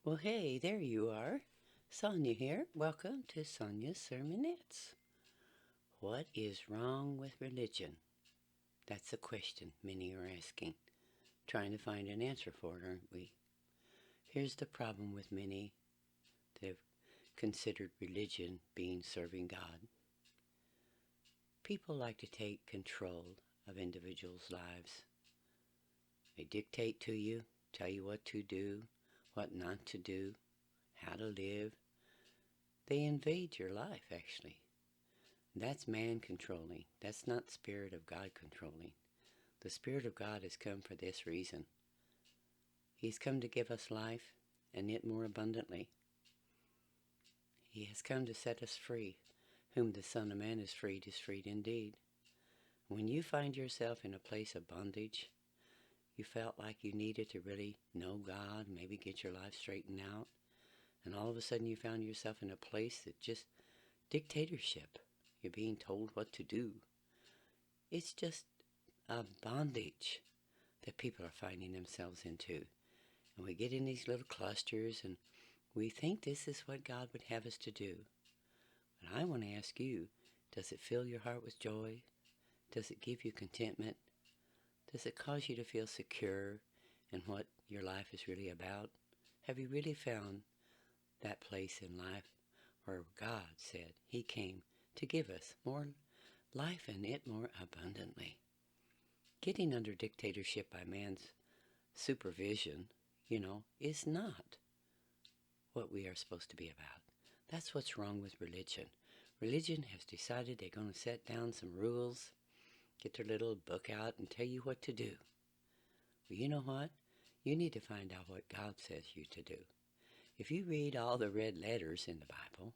Well, hey, there you are. Sonia here. Welcome to Sonia's Sermonettes. What is wrong with religion? That's a question many are asking, trying to find an answer for it, aren't we? Here's the problem with many that have considered religion being serving God. People like to take control of individuals' lives. They dictate to you, tell you what to do, what not to do, how to live. They invade your life, actually. That's man controlling. That's not Spirit of God controlling. The Spirit of God has come for this reason. He's come to give us life and it more abundantly. He has come to set us free. Whom the Son of Man is freed indeed. When you find yourself in a place of bondage, you felt like you needed to really know God, maybe get your life straightened out, and all of a sudden you found yourself in a place that just dictatorship. You're being told what to do. It's just a bondage that people are finding themselves into. And we get in these little clusters and we think this is what God would have us to do. But I want to ask you, does it fill your heart with joy? Does it give you contentment? Does it cause you to feel secure in what your life is really about? Have you really found that place in life where God said He came to give us more life and it more abundantly? Getting under dictatorship by man's supervision, is not what we are supposed to be about. That's what's wrong with religion. Religion has decided they're going to set down some rules, get their little book out and tell you what to do. Well, you know what? You need to find out what God says you to do. If you read all the red letters in the Bible,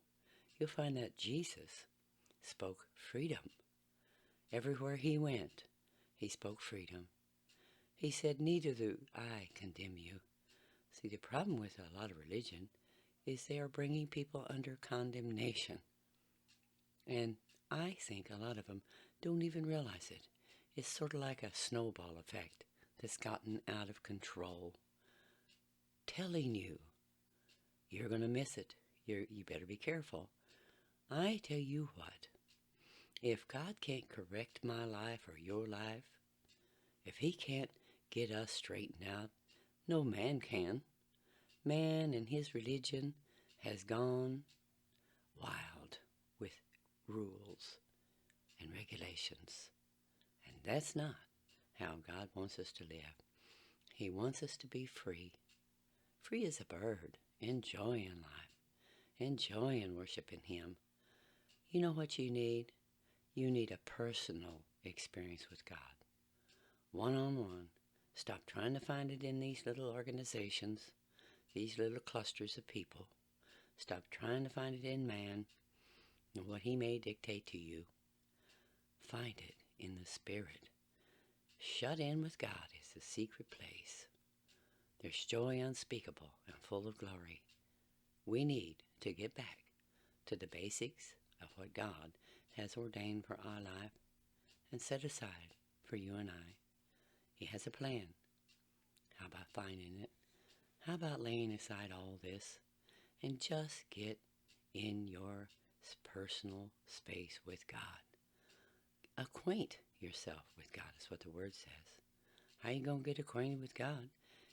you'll find that Jesus spoke freedom. Everywhere He went, He spoke freedom. He said, neither do I condemn you. See, the problem with a lot of religion is they are bringing people under condemnation. And I think a lot of them don't even realize it. It's sort of like a snowball effect that's gotten out of control. Telling you, you're going to miss it. You better be careful. I tell you what, if God can't correct my life or your life, if He can't get us straightened out, no man can. Man and his religion has gone wild with rules and regulations. And that's not how God wants us to live. He wants us to be free. Free as a bird, enjoying life, enjoying worshiping Him. You know what you need? You need a personal experience with God. One-on-one. Stop trying to find it in these little organizations, these little clusters of people. Stop trying to find it in man and what he may dictate to you. Find it in the Spirit. Shut in with God is the secret place. There's joy unspeakable and full of glory. We need to get back to the basics of what God has ordained for our life and set aside for you and I. He has a plan. How about finding it? How about laying aside all this and just get in your personal space with God? Acquaint yourself with God is what the Word says. How you going to get acquainted with God?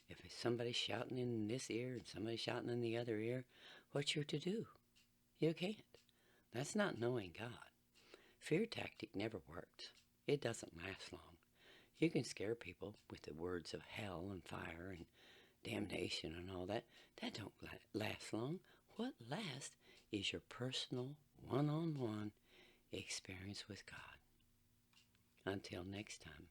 If it's somebody shouting in this ear and somebody shouting in the other ear, what you're to do? You can't. That's not knowing God. Fear tactic never works. It doesn't last long. You can scare people with the words of hell and fire and damnation and all that. That don't last long. What lasts is your personal, one-on-one experience with God. Until next time.